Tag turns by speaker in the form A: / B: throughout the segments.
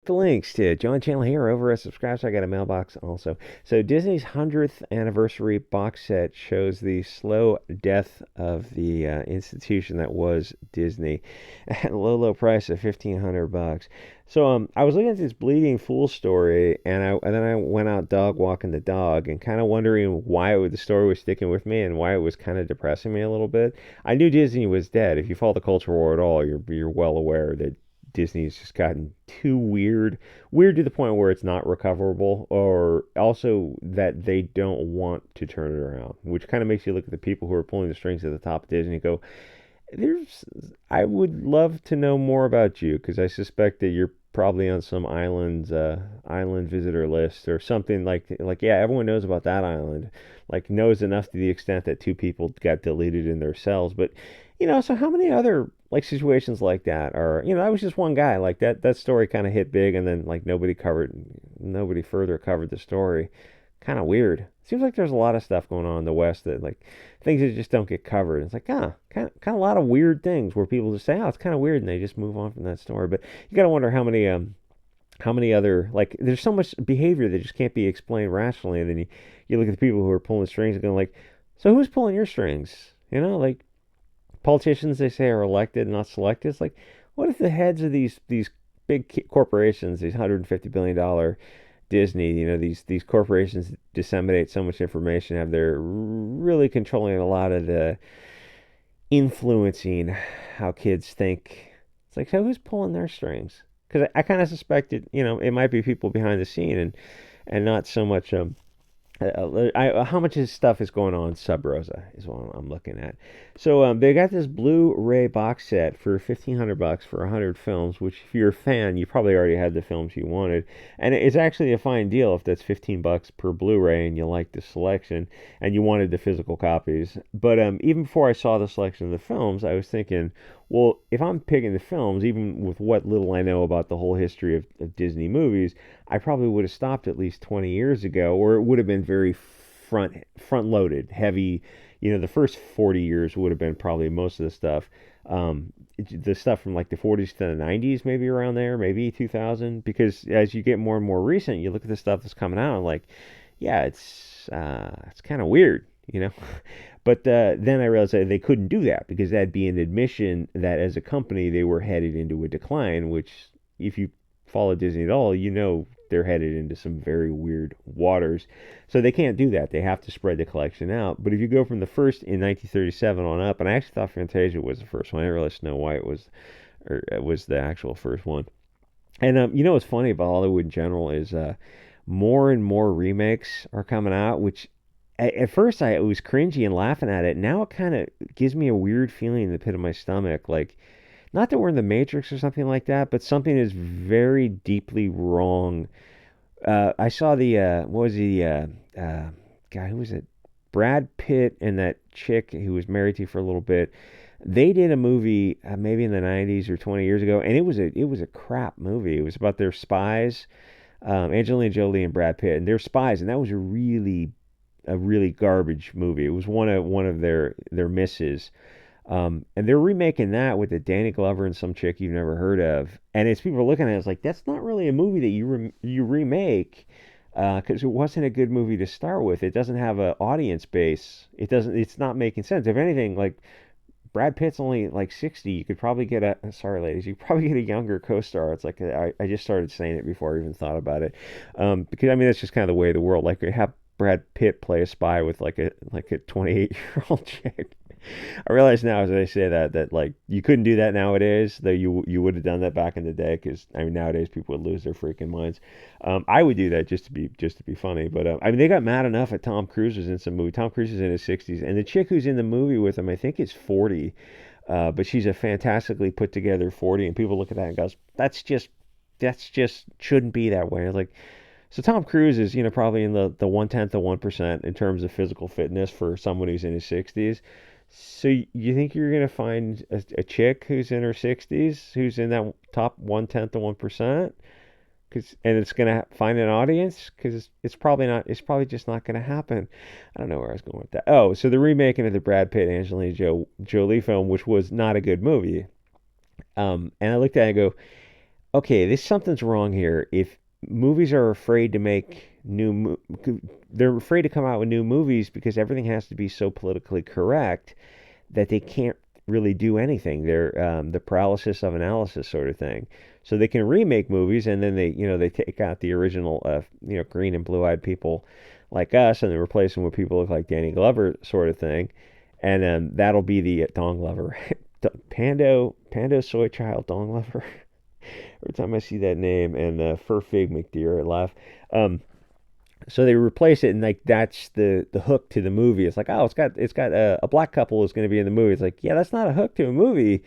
A: The links to John Channel here over at Subscribe. So I got a mailbox also. So Disney's 100th anniversary box set shows the slow death of the institution that was Disney at a low, low price of $1,500. So I was looking at this Bleeding Fool story, and then I went out dog walking the dog, and kind of wondering why the story was sticking with me and why it was kind of depressing me a little bit. I knew Disney was dead. If you follow the culture war at all, you're well aware that Disney's just gotten too weird to the point where it's not recoverable, or also that they don't want to turn it around, which kind of makes you look at the people who are pulling the strings at the top of Disney and go, "There's, I would love to know more about you because I suspect that you're probably on some island visitor list or something yeah, everyone knows about that island, like knows enough to the extent that two people got deleted in their cells, but." So how many other like situations like that are, that was just one guy like that story kind of hit big, and then like nobody further covered the story. Kind of weird. Seems like there's a lot of stuff going on in the West that like things that just don't get covered. It's like, kind of a lot of weird things where people just say, oh, it's kind of weird, and they just move on from that story. But you got to wonder how many other, like, there's so much behavior that just can't be explained rationally, and then you look at the people who are pulling strings and going like, so who's pulling your strings? Like politicians, they say, are elected, not selected. It's like, what if the heads of these big corporations, these $150 billion Disney, these corporations disseminate so much information, have they're really controlling a lot of the influencing how kids think. It's like, so who's pulling their strings? Because I kind of suspected, it might be people behind the scene, and not so much how much of stuff is going on Sub Rosa is what I'm looking at. So they got this Blu-ray box set for $1,500 for 100 films, which if you're a fan, you probably already had the films you wanted, and it's actually a fine deal if that's $15 per Blu-ray and you like the selection and you wanted the physical copies. But even before I saw the selection of the films, I was thinking, well, if I'm picking the films, even with what little I know about the whole history of Disney movies, I probably would have stopped at least 20 years ago, or it would have been very front loaded, heavy. The first 40 years would have been probably most of the stuff. The stuff from like the 40s to the 90s, maybe around there, maybe 2000. Because as you get more and more recent, you look at the stuff that's coming out, and like, yeah, it's kind of weird, But then I realized that they couldn't do that because that'd be an admission that as a company they were headed into a decline, which if you follow Disney at all, they're headed into some very weird waters. So they can't do that. They have to spread the collection out. But if you go from the first in 1937 on up, and I actually thought Fantasia was the first one. I didn't realize Snow White was the actual first one. And what's funny about Hollywood in general is more and more remakes are coming out, which at first I was cringy and laughing at it. Now it kind of gives me a weird feeling in the pit of my stomach, like not that we're in the Matrix or something like that, but something is very deeply wrong. I saw the what was the guy, who was it? Brad Pitt and that chick who was married to for a little bit. They did a movie maybe in the 90s or 20 years ago, and it was a crap movie. It was about their spies, Angelina Jolie and Brad Pitt, and their spies, and that was a really garbage movie. It was one of their misses. And they're remaking that with a Danny Glover and some chick you've never heard of, and it's people are looking at it, it's like that's not really a movie that you remake, because it wasn't a good movie to start with. It doesn't have an audience base. It's not making sense. If anything, like Brad Pitt's only like 60. You could probably get sorry ladies, you could probably get a younger co-star. It's like I just started saying it before I even thought about it, because I mean that's just kind of the way of the world. Like have Brad Pitt play a spy with like a 28-year-old chick. I realize now as I say that like you couldn't do that nowadays, though you would have done that back in the day, because I mean nowadays people would lose their freaking minds. I would do that just to be funny, but I mean they got mad enough at Tom Cruise was in some movie. Tom Cruise is in his 60s, and the chick who's in the movie with him I think is 40, but she's a fantastically put together 40, and people look at that and goes, that's just shouldn't be that way. It's like, so Tom Cruise is, probably in the 1/10 of 1% in terms of physical fitness for someone who's in his 60s. So you think you're gonna find a chick who's in her 60s who's in that top 1/10 of 1%? And it's gonna find an audience? Because it's probably not. It's probably just not gonna happen. I don't know where I was going with that. Oh, so the remaking of the Brad Pitt Angelina Jolie film, which was not a good movie. And I looked at it and go, okay, this something's wrong here. If movies are afraid to make they're afraid to come out with new movies because everything has to be so politically correct that they can't really do anything. They're the paralysis of analysis sort of thing. So they can remake movies, and then they take out the original, green and blue-eyed people like us, and they replace them with people who look like Danny Glover sort of thing, and that'll be the Dong Lover, Pando Soy Child Dong Lover. Every time I see that name and Fur Fig McDeer, I laugh. Um, so they replace it, and like that's the hook to the movie. It's like, oh, it's got a black couple is going to be in the movie. It's like, yeah, that's not a hook to a movie.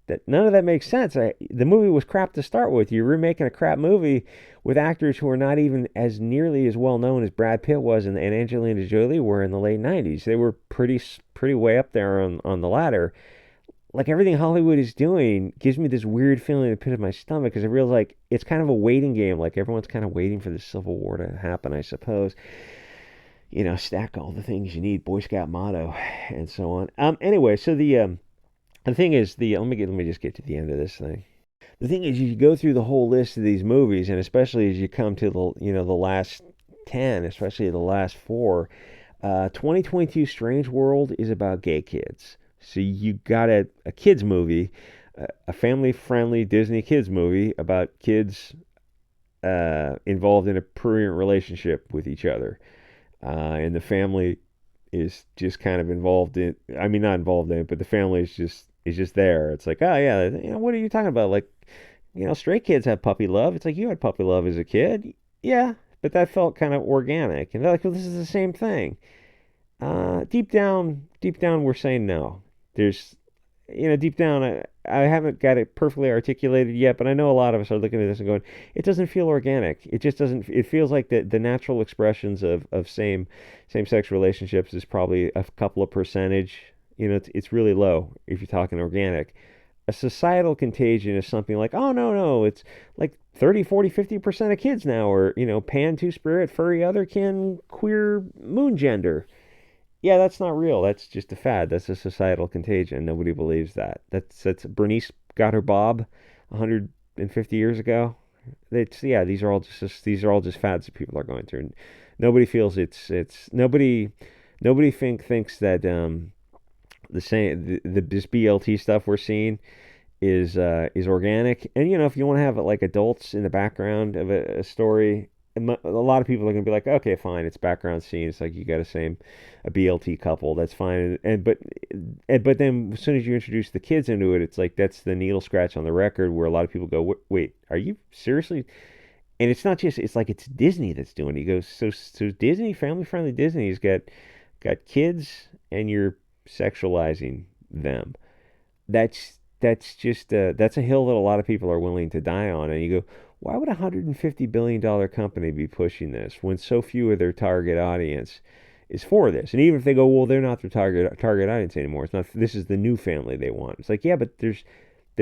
A: That none of that makes sense. The movie was crap to start with. You're remaking a crap movie with actors who are not even as nearly as well known as Brad Pitt was and Angelina Jolie were in the late '90s. They were pretty way up there on the ladder. Like everything Hollywood is doing gives me this weird feeling in the pit of my stomach because I realize like it's kind of a waiting game. Like everyone's kind of waiting for the Civil War to happen, I suppose. Stack all the things you need, Boy Scout motto, and so on. Anyway, so the thing is let me just get to the end of this thing. The thing is, you go through the whole list of these movies, and especially as you come to the last 10, especially the last four. 2022 Strange World is about gay kids. So you got a kids movie, a family-friendly Disney kids movie about kids involved in a prurient relationship with each other, and the family is just kind of involved in. I mean, not involved in it, but the family is just there. It's like, oh yeah, what are you talking about? Like, straight kids have puppy love. It's like you had puppy love as a kid, yeah, but that felt kind of organic, and they're like, well, this is the same thing. Deep down, we're saying no. There's, deep down, I haven't got it perfectly articulated yet, but I know a lot of us are looking at this and going, it doesn't feel organic. It just doesn't. It feels like the natural expressions of same sex relationships is probably a couple of percentage. It's really low if you're talking organic. A societal contagion is something like, oh no no, it's like 30, 40, 50% of kids now are pan two spirit, furry, otherkin, queer, moon gender. Yeah, that's not real. That's just a fad. That's a societal contagion. Nobody believes that. That's Bernice got her bob 150 years ago. It's yeah. These are all just fads that people are going through. And nobody feels it's nobody thinks that the same this BLT stuff we're seeing is organic. And if you want to have like adults in the background of a story, a lot of people are going to be like, okay, fine, it's background scene. It's like you got a BLT couple, that's fine. But then as soon as you introduce the kids into it, it's like that's the needle scratch on the record where a lot of people go, wait, are you seriously? And it's not just it's like it's Disney that's doing it. He goes, so Disney, family friendly Disney's got kids and you're sexualizing them. That's a hill that a lot of people are willing to die on. And you go, why would $150 billion company be pushing this when so few of their target audience is for this? And even if they go, well, they're not their target audience anymore. It's not. This is the new family they want. It's like, yeah, but there's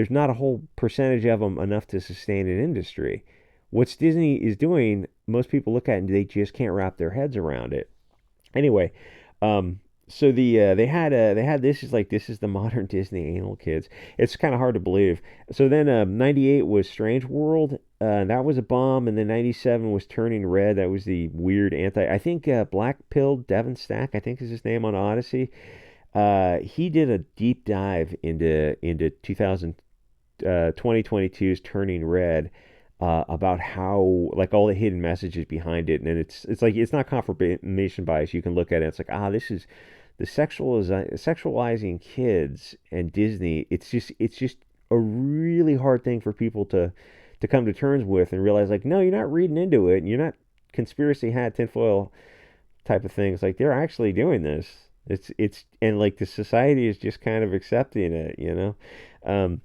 A: not a whole percentage of them enough to sustain an industry. What Disney is doing, most people look at it and they just can't wrap their heads around it. Anyway, so they had this is the modern Disney anal kids. It's kind of hard to believe. So then '98 was Strange World. That was a bomb, and then '97 was Turning Red. That was the weird anti. I think Black Pill Devin Stack, I think is his name on Odyssey. He did a deep dive into 2022's Turning Red, about how like all the hidden messages behind it, and it's like it's not confirmation bias. You can look at it. It's like this is the sexualizing kids and Disney. It's just a really hard thing for people to come to terms with and realize like no, you're not reading into it, and you're not conspiracy hat tinfoil type of things. Like they're actually doing this. It's and like the society is just kind of accepting it. Um,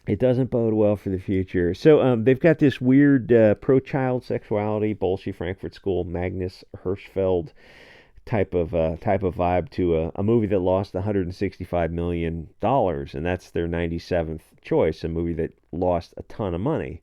A: it doesn't bode well for the future. So they've got this weird pro-child sexuality, Bolshoi Frankfurt School, Magnus Hirschfeld type of vibe to a movie that lost $165 million, and that's their 97th choice, a movie that lost a ton of money.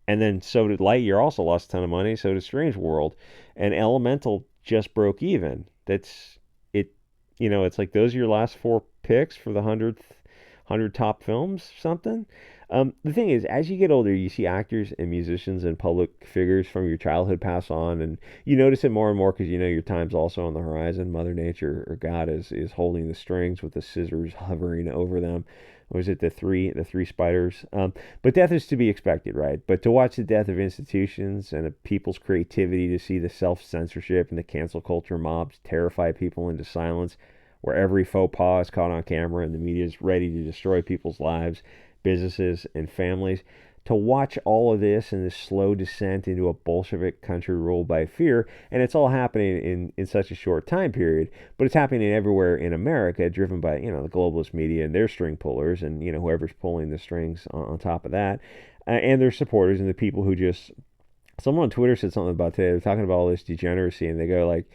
A: And then so did Lightyear, also lost a ton of money. So did Strange World, and Elemental just broke even. That's it. It's like those are your last four picks for the hundred top films, something. The thing is, as you get older, you see actors and musicians and public figures from your childhood pass on, and you notice it more and more because you know your time's also on the horizon. Mother Nature or God is holding the strings with the scissors hovering over them. Or is it the three spiders? But death is to be expected, right? But to watch the death of institutions and of people's creativity, to see the self censorship and the cancel culture mobs terrify people into silence, where every faux pas is caught on camera and the media is ready to destroy people's lives, businesses, and families. To watch all of this and this slow descent into a Bolshevik country ruled by fear, and it's all happening in such a short time period, but it's happening everywhere in America, driven by the globalist media and their string pullers, and whoever's pulling the strings on top of that, and their supporters and the people who just. Someone on Twitter said something about today. They're talking about all this degeneracy, and they go like,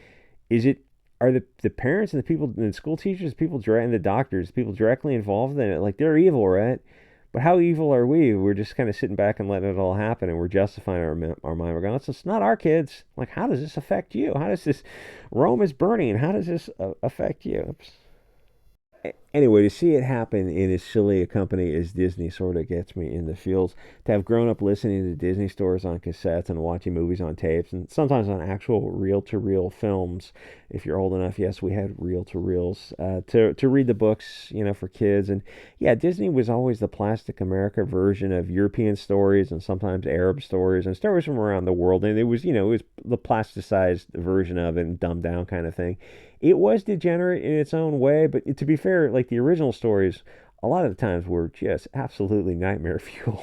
A: "Is it are the parents and the people and the school teachers, people and the doctors, people directly involved in it, like they're evil, right? But how evil are we? We're just kind of sitting back and letting it all happen, and we're justifying our mind. We're going, it's not our kids. Like, how does this affect you? How does this Rome is burning? How does this affect you? Oops. Anyway, to see it happen in as silly a company as Disney sort of gets me in the feels. To have grown up listening to Disney stores on cassettes and watching movies on tapes, and sometimes on actual reel-to-reel films. If you're old enough, yes, we had reel-to-reels. To read the books, for kids. And yeah, Disney was always the Plastic America version of European stories and sometimes Arab stories and stories from around the world. And it was the plasticized version of it and dumbed down kind of thing. It was degenerate in its own way, but to be fair, like the original stories, a lot of the times were just absolutely nightmare fuel.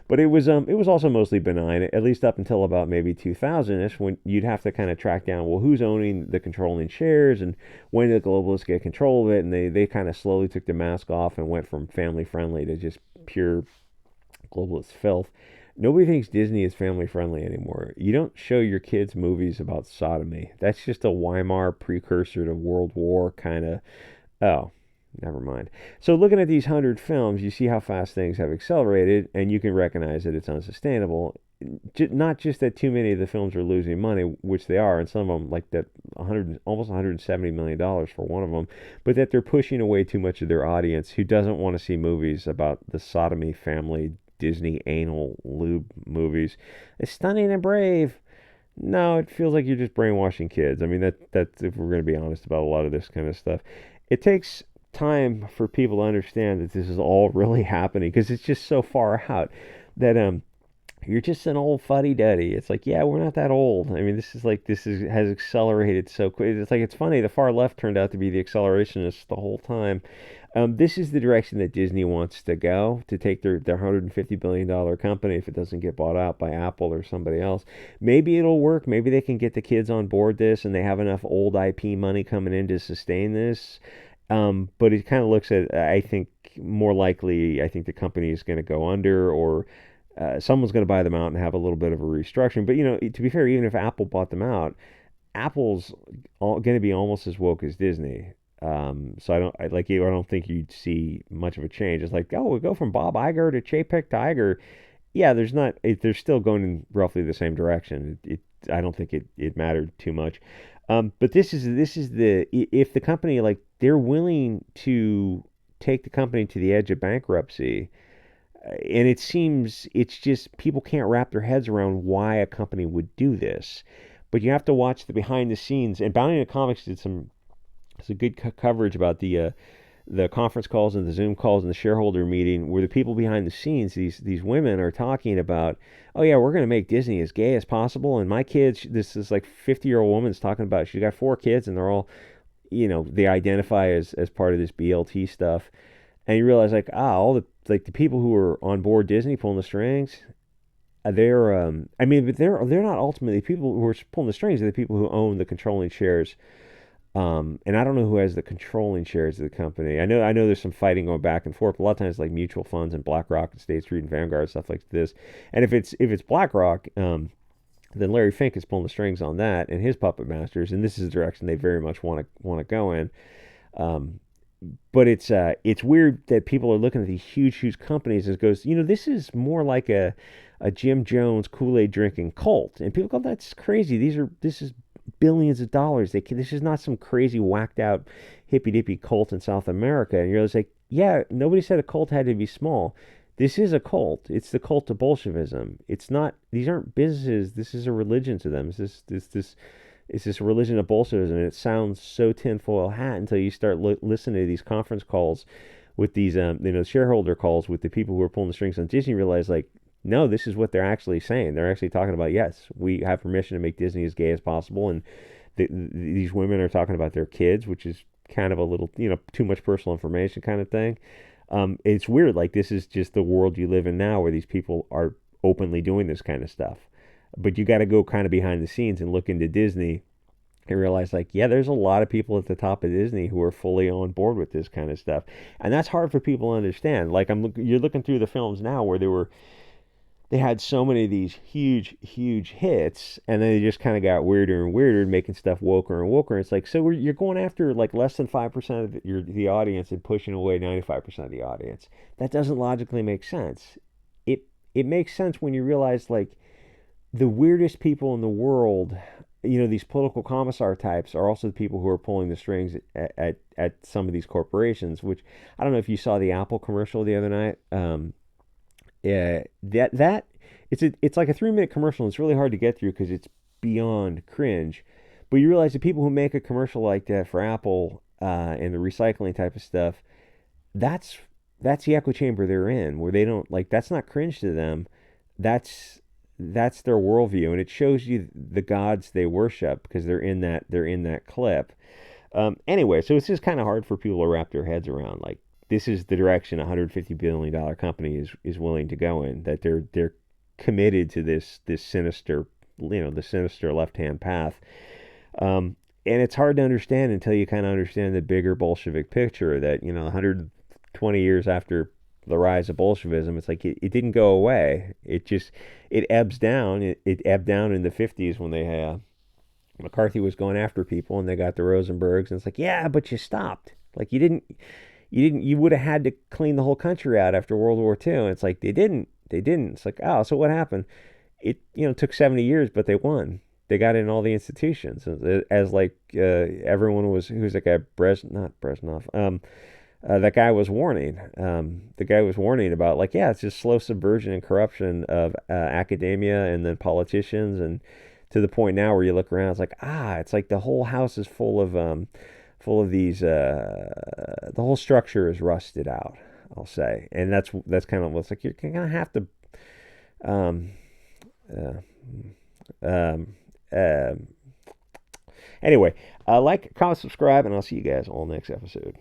A: But it was also mostly benign, at least up until about maybe 2000ish, when you'd have to kind of track down, well, who's owning the controlling shares, and when did the globalists get control of it, and they kind of slowly took the mask off and went from family friendly to just pure globalist filth. Nobody thinks Disney is family friendly anymore. You don't show your kids movies about sodomy. That's just a Weimar precursor to World War kind of. Oh, never mind. So looking at these 100 films, you see how fast things have accelerated, and you can recognize that it's unsustainable. Not just that too many of the films are losing money, which they are, and some of them, like that 100, almost 170 million dollars for one of them, but that they're pushing away too much of their audience who doesn't want to see movies about the sodomy family Disney anal lube movies. It's stunning and brave. No, it feels like you're just brainwashing kids. I mean, that's if we're going to be honest about a lot of this kind of stuff. It takes time for people to understand that this is all really happening because it's just so far out that you're just an old fuddy-duddy. It's like, yeah, we're not that old. I mean, this has accelerated so quick. It's like, it's funny. The far left turned out to be the accelerationists the whole time. This is the direction that Disney wants to go, to take their $150 billion company if it doesn't get bought out by Apple or somebody else. Maybe it'll work. Maybe they can get the kids on board this and they have enough old IP money coming in to sustain this. But it kind of looks at, I think, more likely, I think the company is going to go under, or someone's going to buy them out and have a little bit of a restructuring. But, to be fair, even if Apple bought them out, Apple's going to be almost as woke as Disney. So I don't think you'd see much of a change. It's like, oh, we go from Bob Iger to Chapek Tiger. Yeah, they're still going in roughly the same direction. I don't think it mattered too much. But if the company, like, they're willing to take the company to the edge of bankruptcy, and it seems it's just people can't wrap their heads around why a company would do this. But you have to watch the behind the scenes. And Bounding the Comics did some good coverage about the conference calls and the Zoom calls and the shareholder meeting, where the people behind the scenes, these women, are talking about, oh yeah, we're going to make Disney as gay as possible. And my kids, this is like 50-year-old woman's talking about, she's got 4 kids and they're all, they identify as part of this BLT stuff. And you realize, like, all the people who are on board Disney pulling the strings, they're I mean, but they're not ultimately people who are pulling the strings. They're the people who own the controlling shares. And I don't know who has the controlling shares of the company. I know there's some fighting going back and forth. A lot of times, like mutual funds and BlackRock and State Street and Vanguard, stuff like this. And if it's BlackRock, then Larry Fink is pulling the strings on that and his puppet masters. And this is the direction they very much want to go in. But it's weird that people are looking at these huge companies and goes, this is more like a Jim Jones Kool-Aid drinking cult. And people go, that's crazy. This is billions of dollars. This is not some crazy whacked out hippy dippy cult in South America. And you're just like, yeah, nobody said a cult had to be small. This is a cult. It's the cult of Bolshevism. It's not. These aren't businesses. This is a religion to them. It's this religion of Bolshevism, and it sounds so tinfoil hat until you start listening to these conference calls with these, shareholder calls with the people who are pulling the strings on Disney. Realize like, no, this is what they're actually saying. They're actually talking about, yes, we have permission to make Disney as gay as possible, and these women are talking about their kids, which is kind of a little, too much personal information kind of thing. It's weird. Like this is just the world you live in now, where these people are openly doing this kind of stuff. But you got to go kind of behind the scenes and look into Disney and realize, like, yeah, there's a lot of people at the top of Disney who are fully on board with this kind of stuff, and that's hard for people to understand. Like you're looking through the films now where they had so many of these huge hits, and then they just kind of got weirder and weirder, making stuff woker and woker. It's like, so you're going after like less than 5% of the audience and pushing away 95% of the audience. That doesn't logically make sense. It makes sense when you realize like the weirdest people in the world, these political commissar types are also the people who are pulling the strings at some of these corporations. Which I don't know if you saw the Apple commercial the other night. Yeah, that it's like a 3 minute commercial. And it's really hard to get through because it's beyond cringe. But you realize the people who make a commercial like that for Apple and the recycling type of stuff, that's that's the echo chamber they're in, where they don't like that's not cringe to them. That's that's their worldview, and it shows you the gods they worship because they're in that clip. Anyway, so it's just kind of hard for people to wrap their heads around. Like this is the direction a $150 billion company is willing to go in. That they're committed to this sinister, the sinister left hand path. And it's hard to understand until you kind of understand the bigger Bolshevik picture. That 120 years after the rise of Bolshevism, it's like it didn't go away. It ebbs down. It ebbed down in the 50s when they had McCarthy was going after people, and they got the Rosenbergs, and it's like, yeah, but you stopped. Like you would have had to clean the whole country out after World War II. And it's like they didn't. It's like, oh, so what happened? It took 70 years, but they won. They got in all the institutions as like everyone was. Who's that guy? Not Brezhnev. That guy was warning. The guy was warning about like, yeah, it's just slow subversion and corruption of academia and then politicians, and to the point now where you look around, it's like, it's like the whole house is full of these. The whole structure is rusted out, I'll say, and that's kind of what's like. You're gonna have to. Um, uh, um, um, anyway, like, comment, subscribe, and I'll see you guys all next episode.